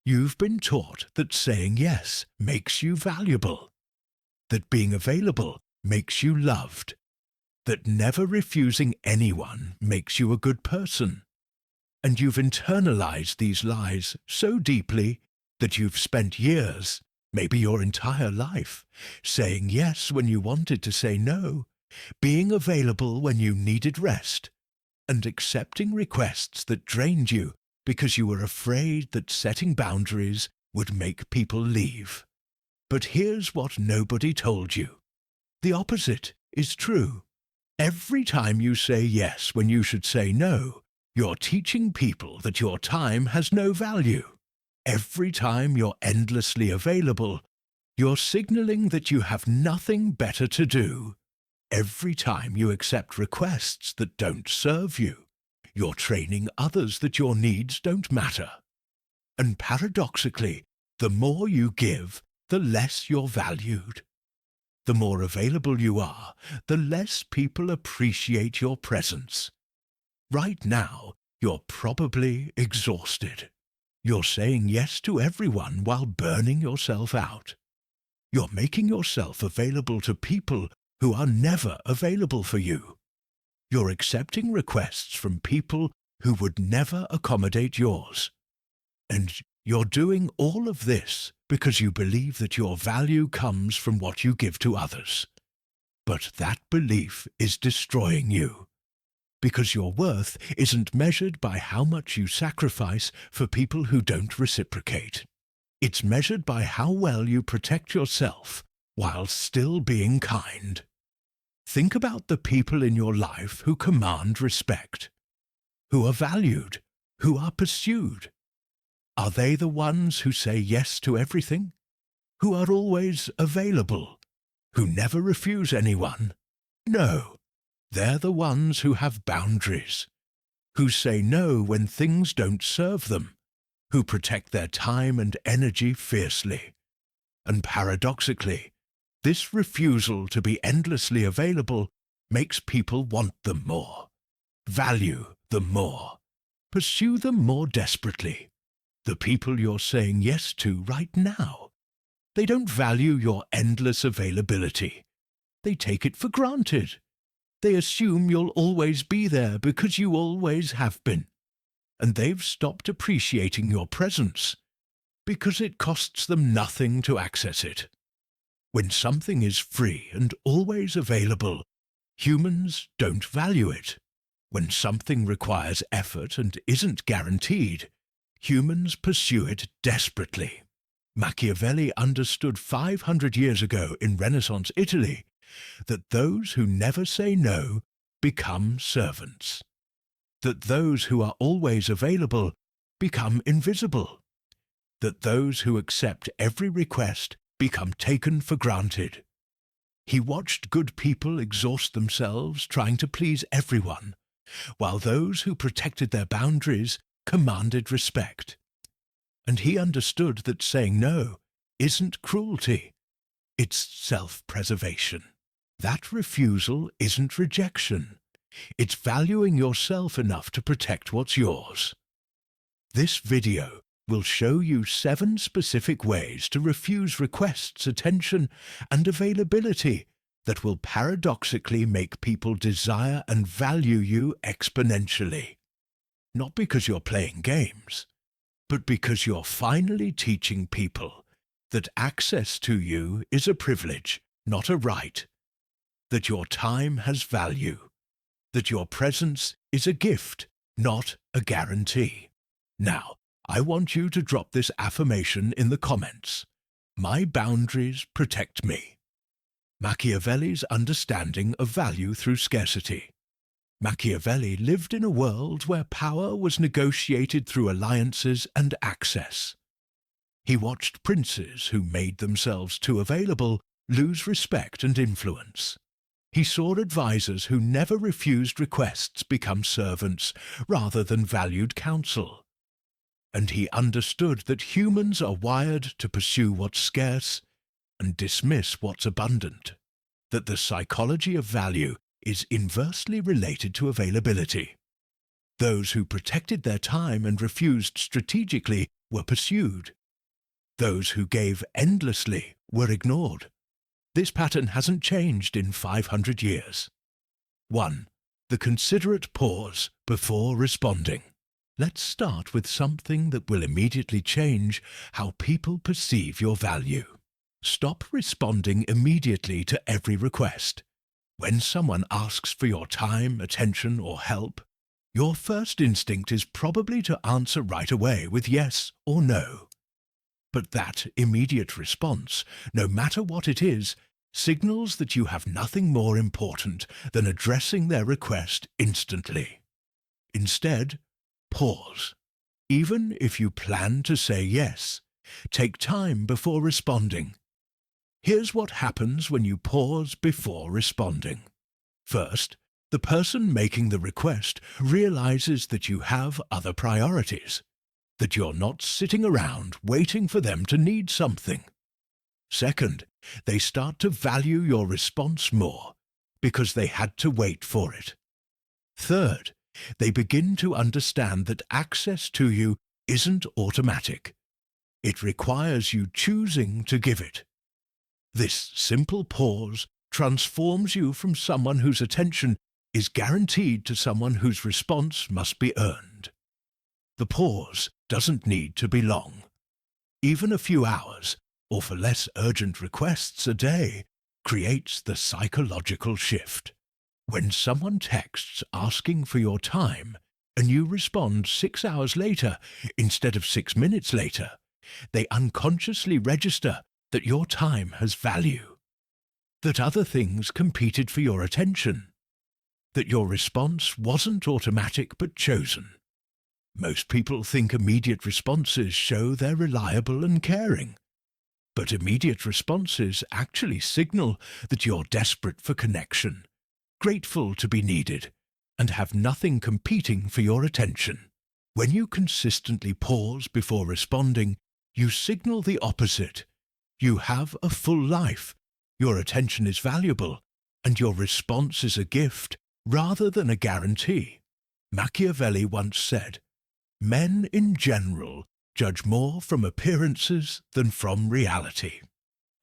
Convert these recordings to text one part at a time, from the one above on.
You've been taught that saying yes makes you valuable, that being available makes you loved, that never refusing anyone makes you a good person. And you've internalized these lies so deeply that you've spent years, maybe your entire life, saying yes when you wanted to say no, being available when you needed rest, and accepting requests that drained you because you were afraid that setting boundaries would make people leave. But here's what nobody told you. The opposite is true. Every time you say yes when you should say no, you're teaching people that your time has no value. Every time you're endlessly available, you're signaling that you have nothing better to do. Every time you accept requests that don't serve you, you're training others that your needs don't matter. And paradoxically, the more you give, the less you're valued. The more available you are, the less people appreciate your presence. Right now, you're probably exhausted. You're saying yes to everyone while burning yourself out. You're making yourself available to people who are never available for you. You're accepting requests from people who would never accommodate yours. And you're doing all of this because you believe that your value comes from what you give to others. But that belief is destroying you, because your worth isn't measured by how much you sacrifice for people who don't reciprocate. It's measured by how well you protect yourself while still being kind. Think about the people in your life who command respect, who are valued, who are pursued. Are they the ones who say yes to everything? Who are always available? Who never refuse anyone? No, they're the ones who have boundaries, who say no when things don't serve them, who protect their time and energy fiercely. And paradoxically, this refusal to be endlessly available makes people want them more, value them more, pursue them more desperately. The people you're saying yes to right now, they don't value your endless availability. They take it for granted. They assume you'll always be there because you always have been. And they've stopped appreciating your presence because it costs them nothing to access it. When something is free and always available, humans don't value it. When something requires effort and isn't guaranteed, humans pursue it desperately. Machiavelli understood 500 years ago in Renaissance Italy that those who never say no become servants, that those who are always available become invisible, that those who accept every request become taken for granted. He watched good people exhaust themselves trying to please everyone, while those who protected their boundaries commanded respect. And he understood that saying no isn't cruelty, it's self-preservation. That refusal isn't rejection, it's valuing yourself enough to protect what's yours. This video will show you 7 specific ways to refuse requests, attention, and availability that will paradoxically make people desire and value you exponentially. Not because you're playing games, but because you're finally teaching people that access to you is a privilege, not a right, that your time has value, that your presence is a gift, not a guarantee. Now, I want you to drop this affirmation in the comments. My boundaries protect me. Machiavelli's understanding of value through scarcity. Machiavelli lived in a world where power was negotiated through alliances and access. He watched princes who made themselves too available lose respect and influence. He saw advisors who never refused requests become servants rather than valued counsel. And he understood that humans are wired to pursue what's scarce and dismiss what's abundant, that the psychology of value is inversely related to availability. Those who protected their time and refused strategically were pursued. Those who gave endlessly were ignored. This pattern hasn't changed in 500 years. 1. The considerate pause before responding. Let's start with something that will immediately change how people perceive your value. Stop responding immediately to every request. When someone asks for your time, attention, or help, your first instinct is probably to answer right away with yes or no. But that immediate response, no matter what it is, signals that you have nothing more important than addressing their request instantly. Instead, pause. Even if you plan to say yes, take time before responding. Here's what happens when you pause before responding. First, the person making the request realizes that you have other priorities, that you're not sitting around waiting for them to need something. Second, they start to value your response more because they had to wait for it. Third, they begin to understand that access to you isn't automatic. It requires you choosing to give it. This simple pause transforms you from someone whose attention is guaranteed to someone whose response must be earned. The pause doesn't need to be long. Even a few hours, or for less urgent requests a day, creates the psychological shift. When someone texts asking for your time and you respond 6 hours later instead of 6 minutes later, they unconsciously register that your time has value, that other things competed for your attention, that your response wasn't automatic but chosen. Most people think immediate responses show they're reliable and caring. But immediate responses actually signal that you're desperate for connection, grateful to be needed, and have nothing competing for your attention. When you consistently pause before responding, you signal the opposite. You have a full life, your attention is valuable, and your response is a gift rather than a guarantee. Machiavelli once said, "Men in general judge more from appearances than from reality."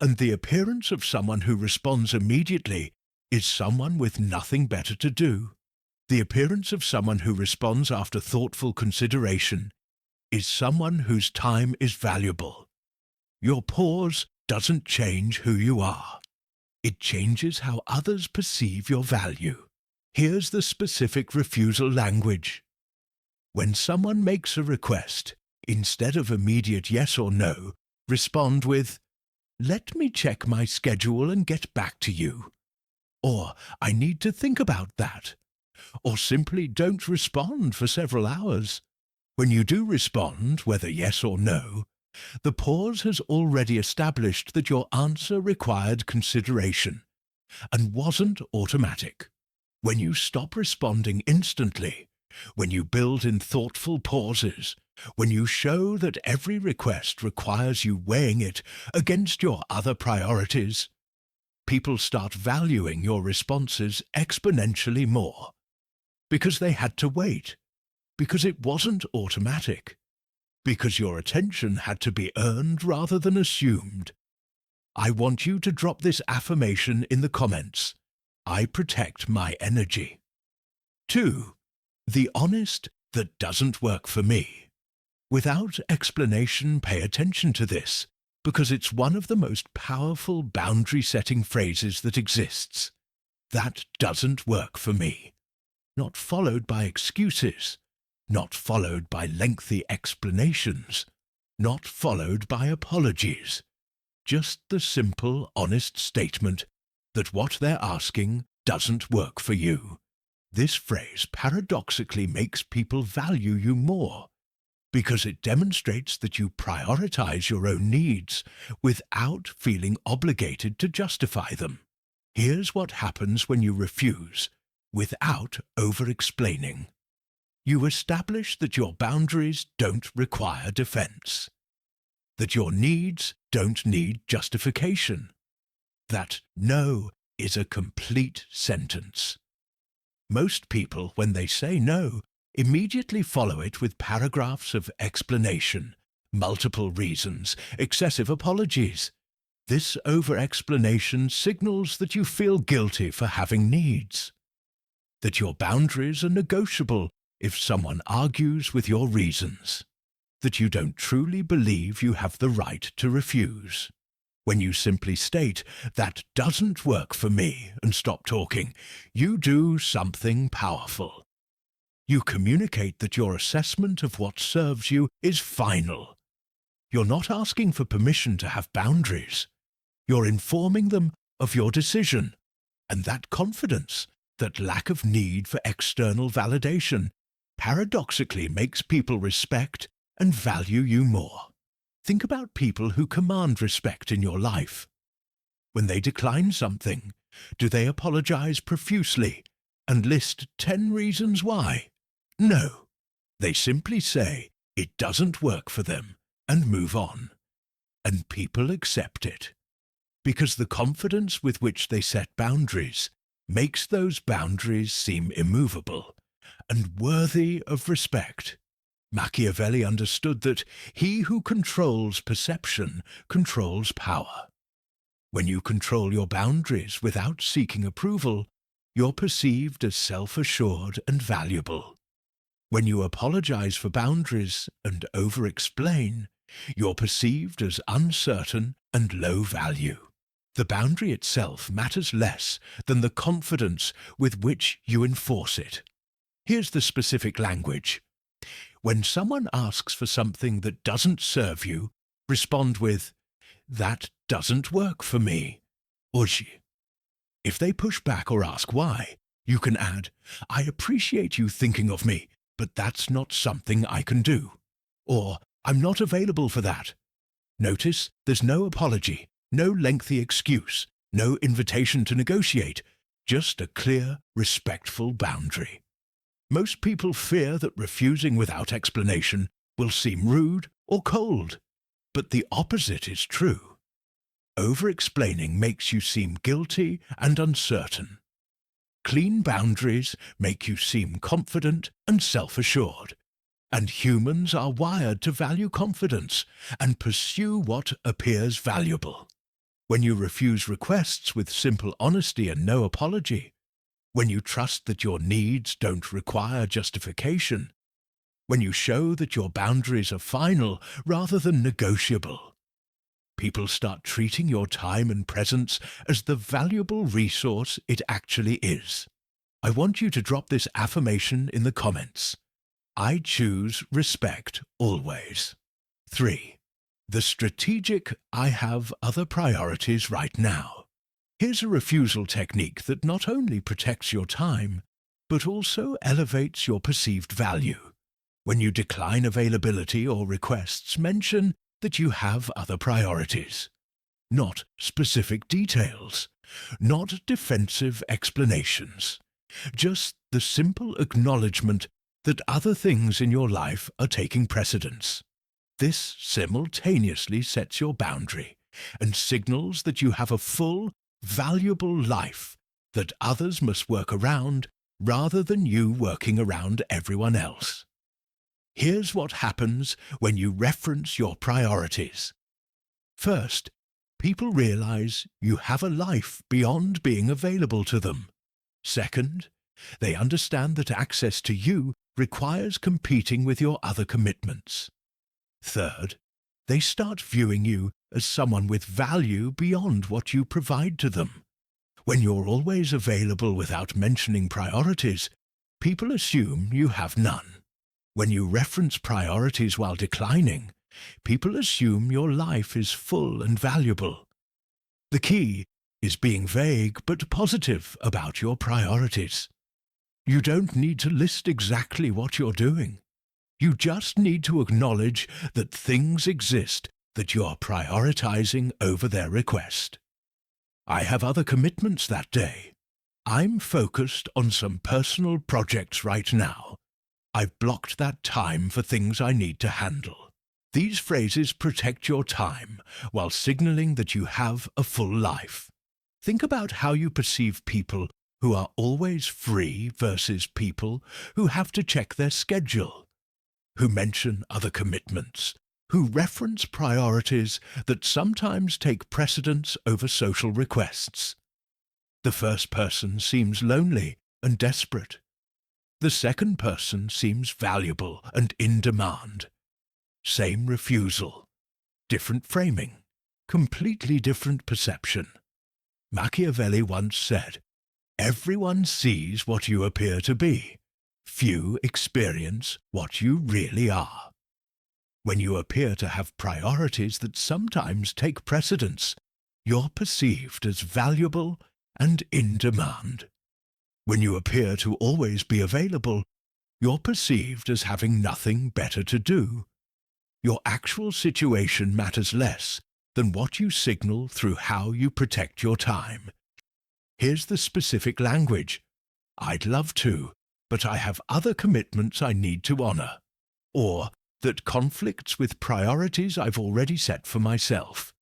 And the appearance of someone who responds immediately is someone with nothing better to do. The appearance of someone who responds after thoughtful consideration is someone whose time is valuable. Your pause doesn't change who you are. It changes how others perceive your value. Here's the specific refusal language. When someone makes a request, instead of immediate yes or no, respond with, "Let me check my schedule and get back to you." Or, "I need to think about that." Or simply don't respond for several hours. When you do respond, whether yes or no, the pause has already established that your answer required consideration and wasn't automatic. When you stop responding instantly, when you build in thoughtful pauses, when you show that every request requires you weighing it against your other priorities, people start valuing your responses exponentially more. Because they had to wait, because it wasn't automatic, because your attention had to be earned rather than assumed. I want you to drop this affirmation in the comments. I protect my energy. 2. The honest that doesn't work for me. Without explanation, pay attention to this, because it's one of the most powerful boundary-setting phrases that exists. That doesn't work for me. Not followed by excuses, not followed by lengthy explanations, not followed by apologies. Just the simple, honest statement that what they're asking doesn't work for you. This phrase paradoxically makes people value you more, because it demonstrates that you prioritize your own needs without feeling obligated to justify them. Here's what happens when you refuse, without over-explaining. You establish that your boundaries don't require defense, that your needs don't need justification, that no is a complete sentence. Most people, when they say no, immediately follow it with paragraphs of explanation, multiple reasons, excessive apologies. This over-explanation signals that you feel guilty for having needs, that your boundaries are negotiable if someone argues with your reasons, that you don't truly believe you have the right to refuse. When you simply state, "That doesn't work for me," and stop talking, you do something powerful. You communicate that your assessment of what serves you is final. You're not asking for permission to have boundaries. You're informing them of your decision, and that confidence, that lack of need for external validation, paradoxically makes people respect and value you more. Think about people who command respect in your life. When they decline something, do they apologize profusely and list 10 reasons why? No. They simply say it doesn't work for them and move on. And people accept it, because the confidence with which they set boundaries makes those boundaries seem immovable and worthy of respect. Machiavelli understood that he who controls perception controls power. When you control your boundaries without seeking approval, you're perceived as self-assured and valuable. When you apologize for boundaries and over-explain, you're perceived as uncertain and low value. The boundary itself matters less than the confidence with which you enforce it. Here's the specific language. When someone asks for something that doesn't serve you, respond with, "That doesn't work for me," Hoje. If they push back or ask why, you can add, "I appreciate you thinking of me, but that's not something I can do." Or, "I'm not available for that." Notice there's no apology, no lengthy excuse, no invitation to negotiate, just a clear, respectful boundary. Most people fear that refusing without explanation will seem rude or cold, but the opposite is true. Over-explaining makes you seem guilty and uncertain. Clean boundaries make you seem confident and self-assured. And humans are wired to value confidence and pursue what appears valuable. When you refuse requests with simple honesty and no apology, when you trust that your needs don't require justification, when you show that your boundaries are final rather than negotiable, people start treating your time and presence as the valuable resource it actually is. I want you to drop this affirmation in the comments. I choose respect always. 3. The strategic I have other priorities right now. Here's a refusal technique that not only protects your time, but also elevates your perceived value. When you decline availability or requests, mention that you have other priorities. Not specific details, not defensive explanations, just the simple acknowledgement that other things in your life are taking precedence. This simultaneously sets your boundary and signals that you have a full, valuable life that others must work around rather than you working around everyone else. Here's what happens when you reference your priorities. First, people realize you have a life beyond being available to them. Second, they understand that access to you requires competing with your other commitments. Third, they start viewing you as someone with value beyond what you provide to them. When you're always available without mentioning priorities, people assume you have none. When you reference priorities while declining, people assume your life is full and valuable. The key is being vague but positive about your priorities. You don't need to list exactly what you're doing. You just need to acknowledge that things exist that you're prioritizing over their request. I have other commitments that day. I'm focused on some personal projects right now. I've blocked that time for things I need to handle. These phrases protect your time while signaling that you have a full life. Think about how you perceive people who are always free versus people who have to check their schedule, who mention other commitments, who reference priorities that sometimes take precedence over social requests. The first person seems lonely and desperate. The second person seems valuable and in demand. Same refusal. Different framing. Completely different perception. Machiavelli once said, "Everyone sees what you appear to be. Few experience what you really are." When you appear to have priorities that sometimes take precedence, you're perceived as valuable and in demand. When you appear to always be available, you're perceived as having nothing better to do. Your actual situation matters less than what you signal through how you protect your time. Here's the specific language. "I'd love to, but I have other commitments I need to honor." Or, "that conflicts with priorities I've already set for myself."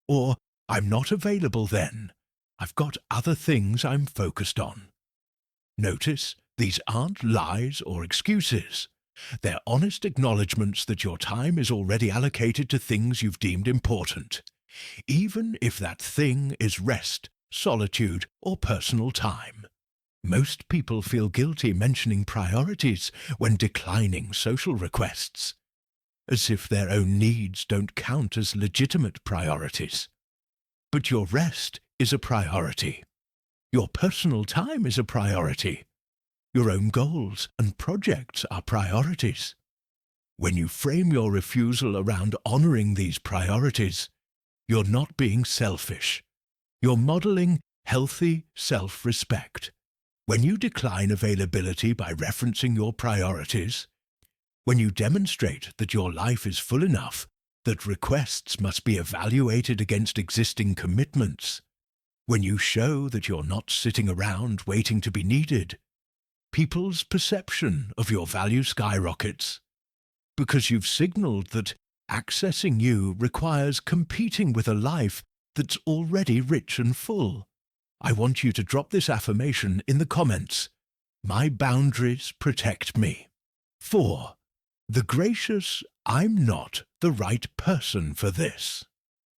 Or, "I'm not available then. I've got other things I'm focused on." Notice, these aren't lies or excuses. They're honest acknowledgements that your time is already allocated to things you've deemed important, even if that thing is rest, solitude, or personal time. Most people feel guilty mentioning priorities when declining social requests, as if their own needs don't count as legitimate priorities. But your rest is a priority. Your personal time is a priority. Your own goals and projects are priorities. When you frame your refusal around honoring these priorities, you're not being selfish. You're modeling healthy self-respect. When you decline availability by referencing your priorities, when you demonstrate that your life is full enough that requests must be evaluated against existing commitments, when you show that you're not sitting around waiting to be needed, people's perception of your value skyrockets, because you've signaled that accessing you requires competing with a life that's already rich and full. I want you to drop this affirmation in the comments. My boundaries protect me. 4. The gracious "I'm not the right person for this."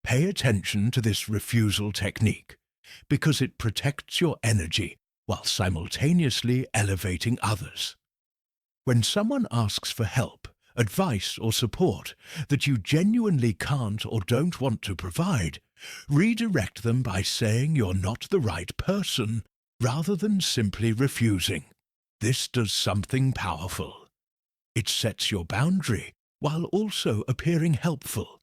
Pay attention to this refusal technique, because it protects your energy while simultaneously elevating others. When someone asks for help, advice, or support that you genuinely can't or don't want to provide, redirect them by saying you're not the right person rather than simply refusing. This does something powerful. It sets your boundary while also appearing helpful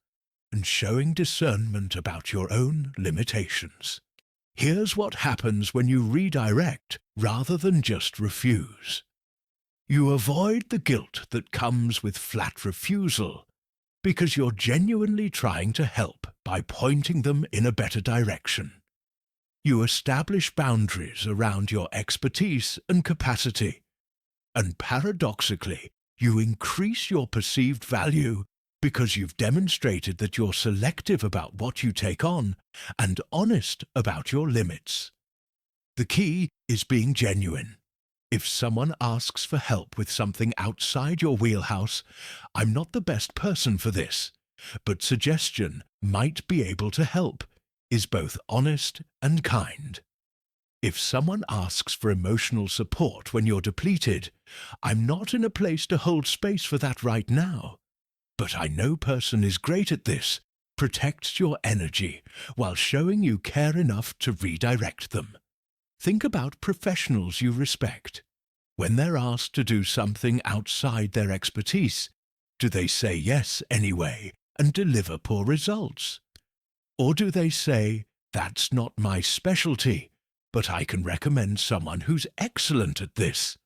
and showing discernment about your own limitations. Here's what happens when you redirect rather than just refuse. You avoid the guilt that comes with flat refusal because you're genuinely trying to help by pointing them in a better direction. You establish boundaries around your expertise and capacity, and paradoxically, you increase your perceived value because you've demonstrated that you're selective about what you take on and honest about your limits. The key is being genuine. If someone asks for help with something outside your wheelhouse, "I'm not the best person for this, but suggestion might be able to help," is both honest and kind. If someone asks for emotional support when you're depleted, "I'm not in a place to hold space for that right now, but I know person is great at this," protects your energy while showing you care enough to redirect them. Think about professionals you respect. When they're asked to do something outside their expertise, do they say yes anyway and deliver poor results? Or do they say, "That's not my specialty, but I can recommend someone who's excellent at this"?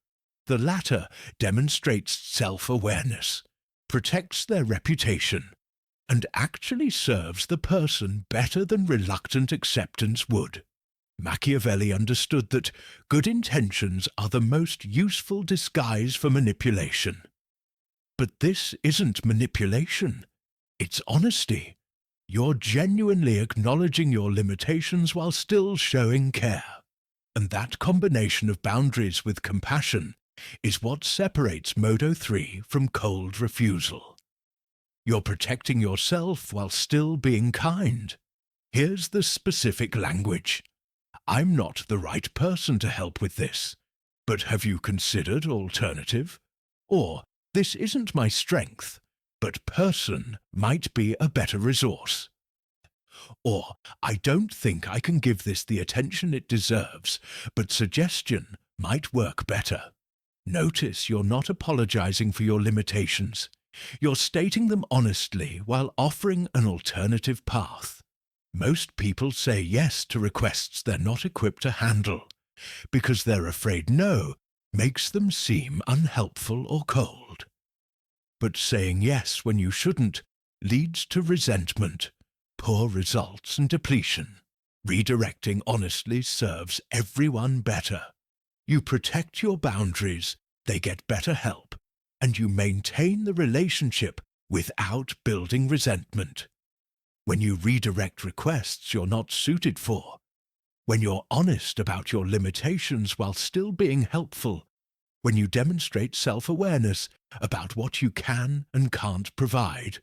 The latter demonstrates self-awareness, protects their reputation, and actually serves the person better than reluctant acceptance would. Machiavelli understood that good intentions are the most useful disguise for manipulation. But this isn't manipulation. It's honesty. You're genuinely acknowledging your limitations while still showing care. And that combination of boundaries with compassion is what separates Modo 3 from cold refusal. You're protecting yourself while still being kind. Here's the specific language. I'm not the right person to help with this, but have you considered alternative? Or, this isn't my strength, but person might be a better resource. Or, I don't think I can give this the attention it deserves, but suggestion might work better. Notice you're not apologizing for your limitations. You're stating them honestly while offering an alternative path. Most people say yes to requests they're not equipped to handle, because they're afraid no makes them seem unhelpful or cold. But saying yes when you shouldn't leads to resentment, poor results and depletion. Redirecting honestly serves everyone better. You protect your boundaries, they get better help, and you maintain the relationship without building resentment. When you redirect requests you're not suited for, when you're honest about your limitations while still being helpful, when you demonstrate self-awareness about what you can and can't provide,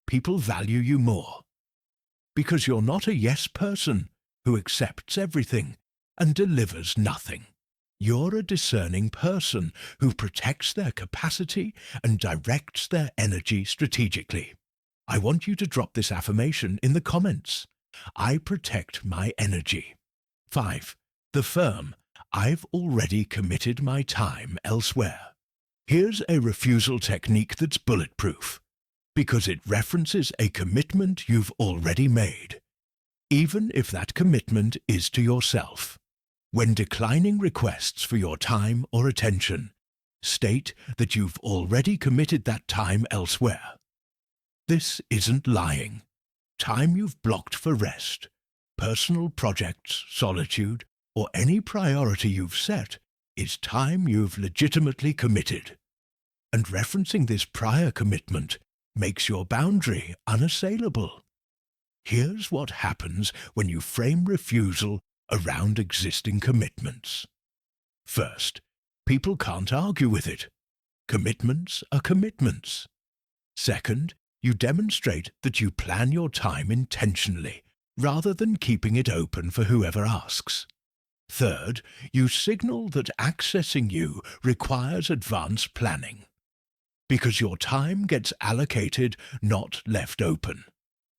people value you more. Because you're not a yes person who accepts everything and delivers nothing. You're a discerning person who protects their capacity and directs their energy strategically. I want you to drop this affirmation in the comments. I protect my energy. 5. The firm. I've already committed my time elsewhere. Here's a refusal technique that's bulletproof, because it references a commitment you've already made, even if that commitment is to yourself. When declining requests for your time or attention, state that you've already committed that time elsewhere. This isn't lying. Time you've blocked for rest, personal projects, solitude, or any priority you've set is time you've legitimately committed. And referencing this prior commitment makes your boundary unassailable. Here's what happens when you frame refusal around existing commitments. First, people can't argue with it. Commitments are commitments. Second, you demonstrate that you plan your time intentionally, rather than keeping it open for whoever asks. Third, you signal that accessing you requires advanced planning, because your time gets allocated, not left open.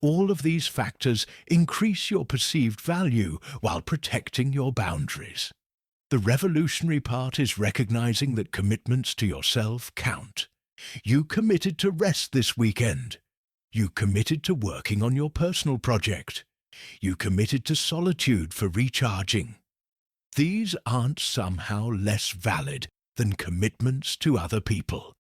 All of these factors increase your perceived value while protecting your boundaries. The revolutionary part is recognizing that commitments to yourself count. You committed to rest this weekend. You committed to working on your personal project. You committed to solitude for recharging. These aren't somehow less valid than commitments to other people.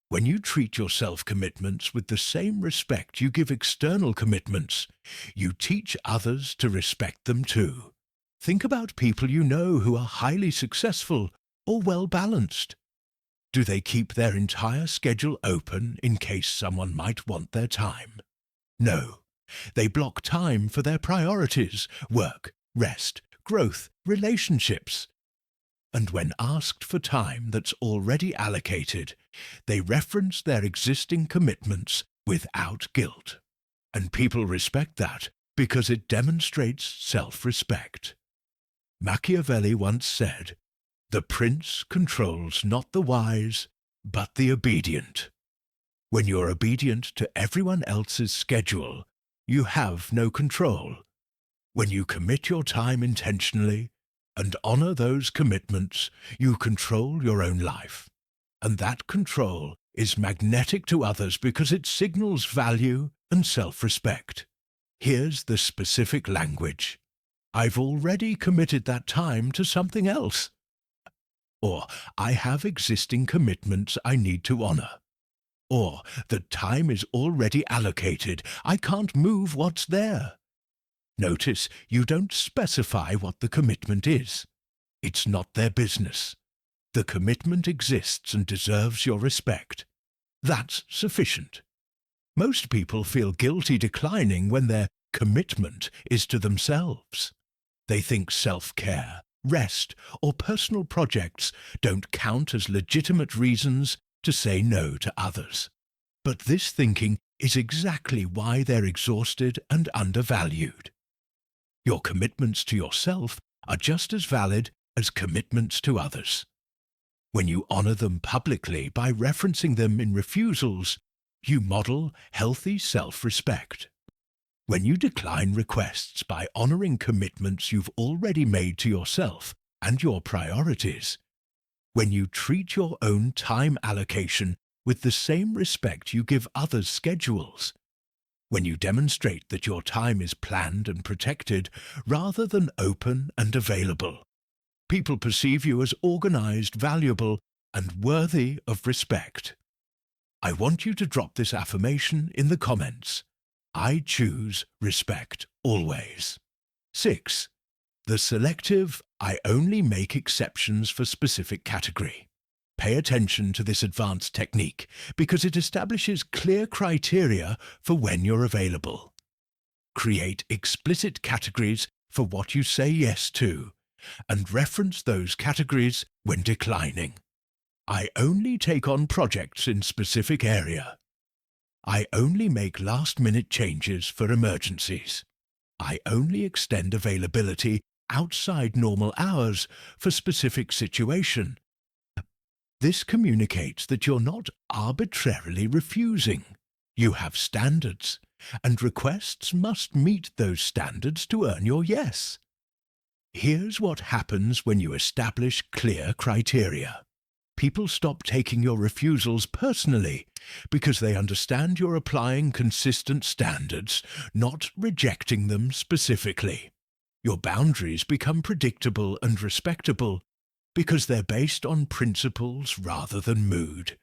When you treat your self-commitments with the same respect you give external commitments, you teach others to respect them too. Think about people you know who are highly successful or well-balanced. Do they keep their entire schedule open in case someone might want their time? No. They block time for their priorities: work, rest, growth, relationships. And when asked for time that's already allocated, they reference their existing commitments without guilt. And people respect that because it demonstrates self-respect. Machiavelli once said, "The prince controls not the wise, but the obedient." When you're obedient to everyone else's schedule, you have no control. When you commit your time intentionally and honor those commitments, you control your own life. And that control is magnetic to others because it signals value and self-respect. Here's the specific language. I've already committed that time to something else. Or, I have existing commitments I need to honor. Or, the time is already allocated. I can't move what's there. Notice you don't specify what the commitment is. It's not their business. The commitment exists and deserves your respect. That's sufficient. Most people feel guilty declining when their commitment is to themselves. They think self-care, rest, or personal projects don't count as legitimate reasons to say no to others. But this thinking is exactly why they're exhausted and undervalued. Your commitments to yourself are just as valid as commitments to others. When you honor them publicly by referencing them in refusals, you model healthy self-respect. When you decline requests by honoring commitments you've already made to yourself and your priorities, when you treat your own time allocation with the same respect you give others' schedules, when you demonstrate that your time is planned and protected rather than open and available, people perceive you as organized, valuable, and worthy of respect. I want you to drop this affirmation in the comments. I choose respect always. 6. The selective, I only make exceptions for specific category. Pay attention to this advanced technique because it establishes clear criteria for when you're available. Create explicit categories for what you say yes to, and reference those categories when declining. I only take on projects in specific area. I only make last-minute changes for emergencies. I only extend availability outside normal hours for specific situation. This communicates that you're not arbitrarily refusing. You have standards, and requests must meet those standards to earn your yes. Here's what happens when you establish clear criteria. People stop taking your refusals personally because they understand you're applying consistent standards, not rejecting them specifically. Your boundaries become predictable and respectable because they're based on principles rather than mood.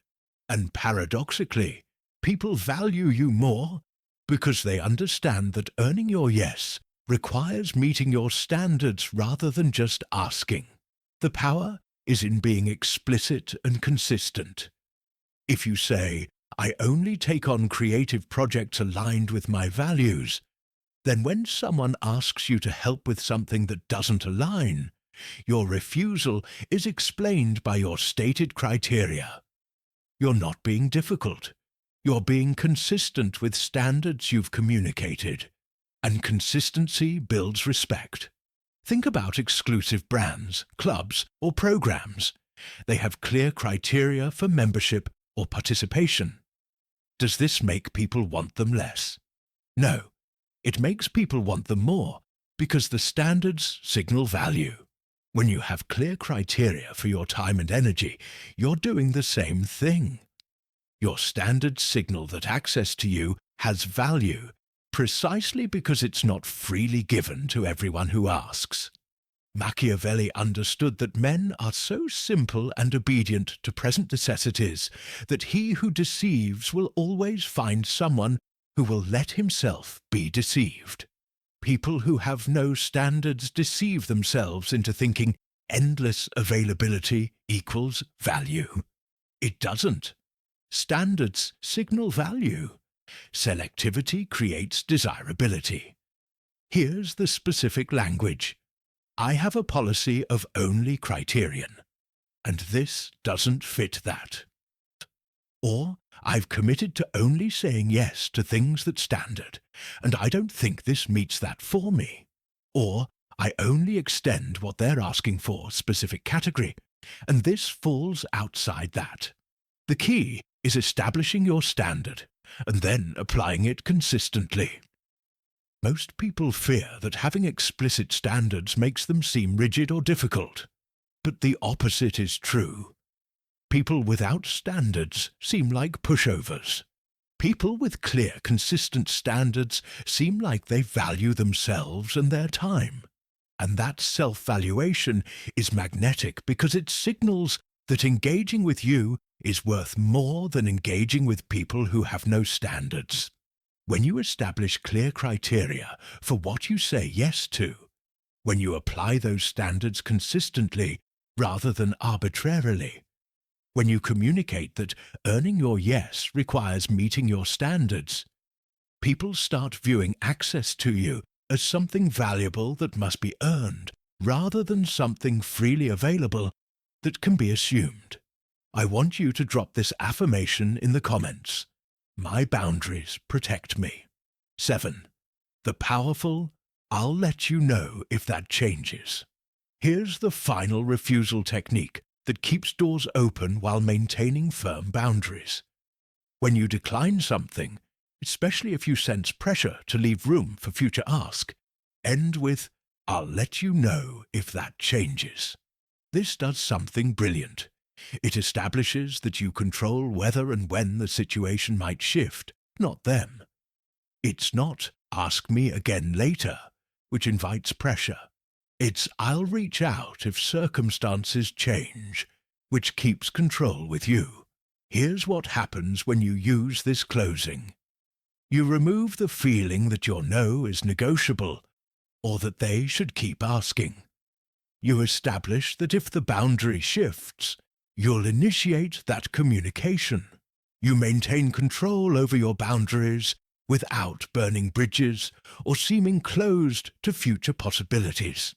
And paradoxically, people value you more because they understand that earning your yes requires meeting your standards rather than just asking. The power is in being explicit and consistent. If you say, I only take on creative projects aligned with my values, then when someone asks you to help with something that doesn't align, your refusal is explained by your stated criteria. You're not being difficult. You're being consistent with standards you've communicated, and consistency builds respect. Think about exclusive brands, clubs, or programs. They have clear criteria for membership or participation. Does this make people want them less? No, it makes people want them more because the standards signal value. When you have clear criteria for your time and energy, you're doing the same thing. Your standards signal that access to you has value precisely because it's not freely given to everyone who asks. Machiavelli understood that men are so simple and obedient to present necessities that he who deceives will always find someone who will let himself be deceived. People who have no standards deceive themselves into thinking endless availability equals value. It doesn't. Standards signal value. Selectivity creates desirability. Here's the specific language. I have a policy of only criterion, and this doesn't fit that. Or, I've committed to only saying yes to things that standard, and I don't think this meets that for me. Or, I only extend what they're asking for specific category, and this falls outside that. The key is establishing your standard, and then applying it consistently. Most people fear that having explicit standards makes them seem rigid or difficult, but the opposite is true. People without standards seem like pushovers. People with clear, consistent standards seem like they value themselves and their time. And that self-valuation is magnetic because it signals that engaging with you is worth more than engaging with people who have no standards. When you establish clear criteria for what you say yes to, when you apply those standards consistently rather than arbitrarily, when you communicate that earning your yes requires meeting your standards, people start viewing access to you as something valuable that must be earned rather than something freely available that can be assumed. I want you to drop this affirmation in the comments. My boundaries protect me. 7. The powerful, I'll let you know if that changes. Here's the final refusal technique that keeps doors open while maintaining firm boundaries. When you decline something, especially if you sense pressure to leave room for future ask, end with, I'll let you know if that changes. This does something brilliant. It establishes that you control whether and when the situation might shift, not them. It's not, ask me again later, which invites pressure. It's, I'll reach out if circumstances change, which keeps control with you. Here's what happens when you use this closing. You remove the feeling that your no is negotiable, or that they should keep asking. You establish that if the boundary shifts, you'll initiate that communication. You maintain control over your boundaries without burning bridges or seeming closed to future possibilities.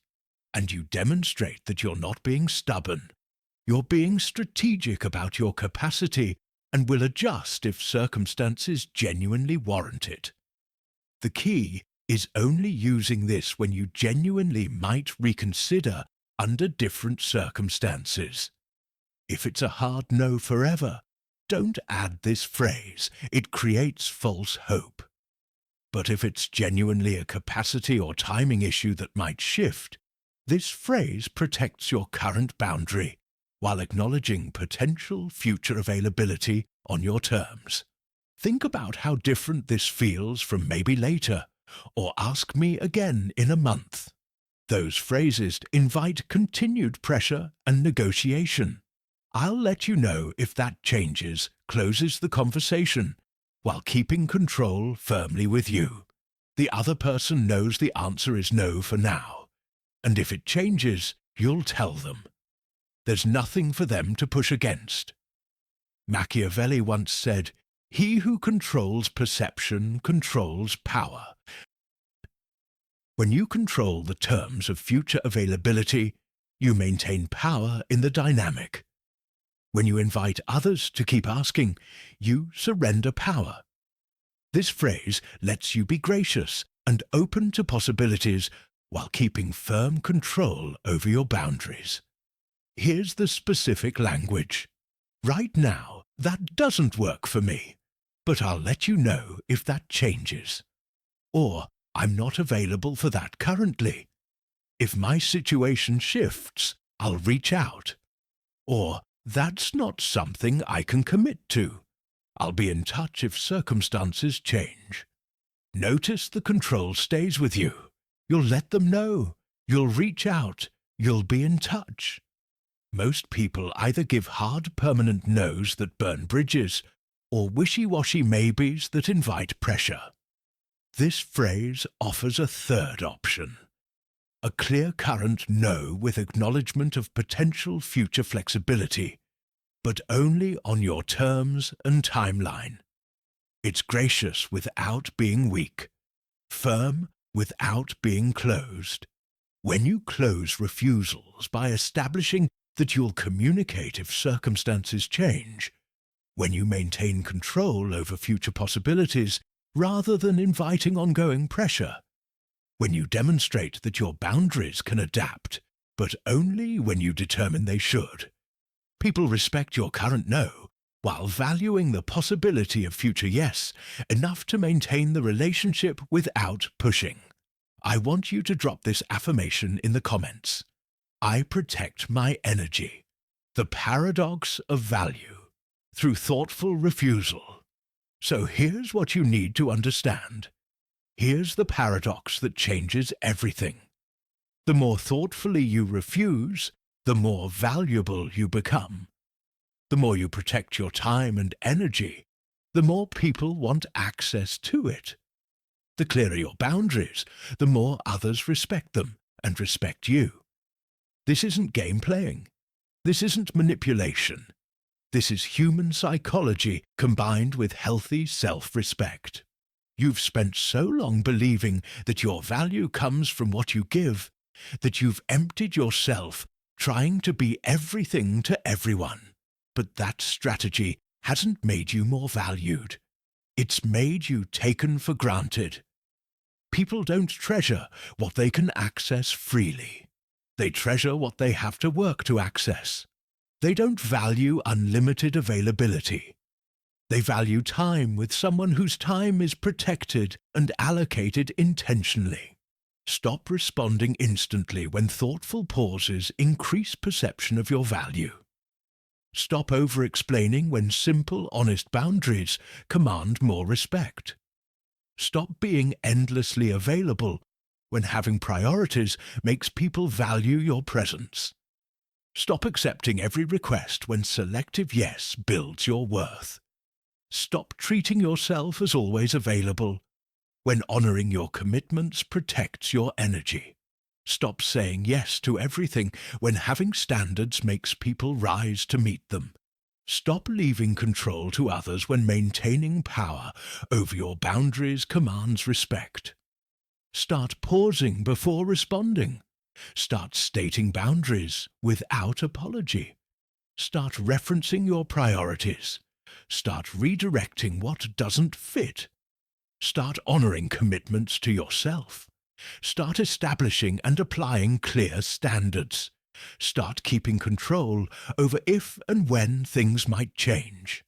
And you demonstrate that you're not being stubborn. You're being strategic about your capacity and will adjust if circumstances genuinely warrant it. The key is only using this when you genuinely might reconsider under different circumstances. If it's a hard no forever, don't add this phrase. It creates false hope. But if it's genuinely a capacity or timing issue that might shift, this phrase protects your current boundary while acknowledging potential future availability on your terms. Think about how different this feels from maybe later, or ask me again in a month. Those phrases invite continued pressure and negotiation. I'll let you know if that changes closes the conversation while keeping control firmly with you. The other person knows the answer is no for now, and if it changes, you'll tell them. There's nothing for them to push against. Machiavelli once said, "He who controls perception controls power." When you control the terms of future availability, you maintain power in the dynamic. When you invite others to keep asking, you surrender power. This phrase lets you be gracious and open to possibilities while keeping firm control over your boundaries. Here's the specific language. Right now, that doesn't work for me, but I'll let you know if that changes. Or, I'm not available for that currently. If my situation shifts, I'll reach out. Or, that's not something I can commit to. I'll be in touch if circumstances change. Notice the control stays with you. You'll let them know. You'll reach out. You'll be in touch. Most people either give hard, permanent no's that burn bridges, or wishy-washy maybes that invite pressure. This phrase offers a third option. A clear current no with acknowledgement of potential future flexibility, but only on your terms and timeline. It's gracious without being weak, firm without being closed. When you close refusals by establishing that you'll communicate if circumstances change, when you maintain control over future possibilities rather than inviting ongoing pressure, when you demonstrate that your boundaries can adapt, but only when you determine they should, people respect your current no while valuing the possibility of future yes enough to maintain the relationship without pushing. I want you to drop this affirmation in the comments. I protect my energy, the paradox of value, through thoughtful refusal. So here's what you need to understand. Here's the paradox that changes everything. The more thoughtfully you refuse, the more valuable you become. The more you protect your time and energy, the more people want access to it. The clearer your boundaries, the more others respect them and respect you. This isn't game playing. This isn't manipulation. This is human psychology combined with healthy self-respect. You've spent so long believing that your value comes from what you give, that you've emptied yourself trying to be everything to everyone. But that strategy hasn't made you more valued. It's made you taken for granted. People don't treasure what they can access freely. They treasure what they have to work to access. They don't value unlimited availability. They value time with someone whose time is protected and allocated intentionally. Stop responding instantly when thoughtful pauses increase perception of your value. Stop over-explaining when simple, honest boundaries command more respect. Stop being endlessly available when having priorities makes people value your presence. Stop accepting every request when selective yes builds your worth. Stop treating yourself as always available when honoring your commitments protects your energy. Stop saying yes to everything when having standards makes people rise to meet them. Stop leaving control to others when maintaining power over your boundaries commands respect. Start pausing before responding. Start stating boundaries without apology. Start referencing your priorities. Start redirecting what doesn't fit. Start honoring commitments to yourself. Start establishing and applying clear standards. Start keeping control over if and when things might change.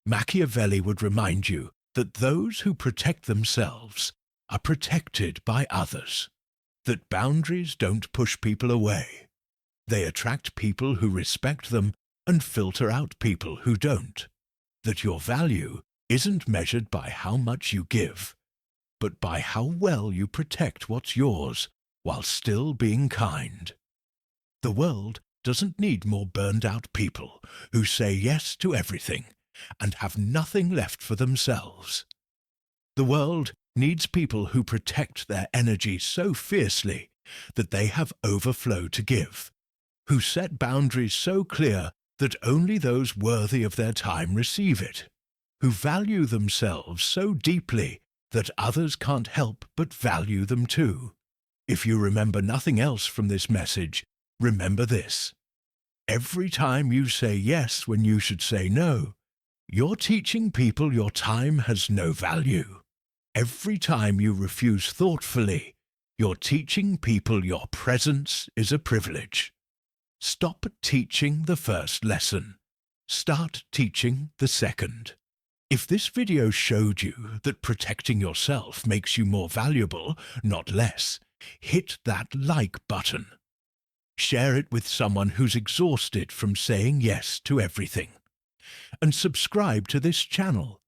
Machiavelli would remind you that those who protect themselves are protected by others, that boundaries don't push people away. They attract people who respect them and filter out people who don't, that your value isn't measured by how much you give, but by how well you protect what's yours while still being kind. The world doesn't need more burned-out people who say yes to everything and have nothing left for themselves. The world needs people who protect their energy so fiercely that they have overflow to give, who set boundaries so clear that only those worthy of their time receive it, who value themselves so deeply that others can't help but value them too. If you remember nothing else from this message, remember this. Every time you say yes when you should say no, you're teaching people your time has no value. Every time you refuse thoughtfully, you're teaching people your presence is a privilege. Stop teaching the first lesson. Start teaching the second. If this video showed you that protecting yourself makes you more valuable, not less, hit that like button. Share it with someone who's exhausted from saying yes to everything. And subscribe to this channel,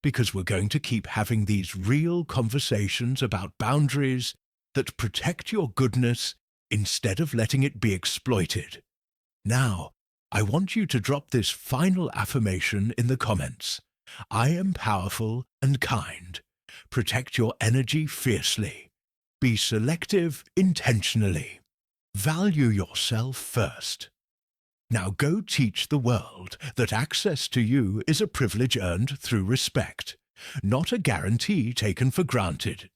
because we're going to keep having these real conversations about boundaries that protect your goodness instead of letting it be exploited. Now, I want you to drop this final affirmation in the comments. I am powerful and kind. Protect your energy fiercely. Be selective intentionally. Value yourself first. Now go teach the world that access to you is a privilege earned through respect, not a guarantee taken for granted.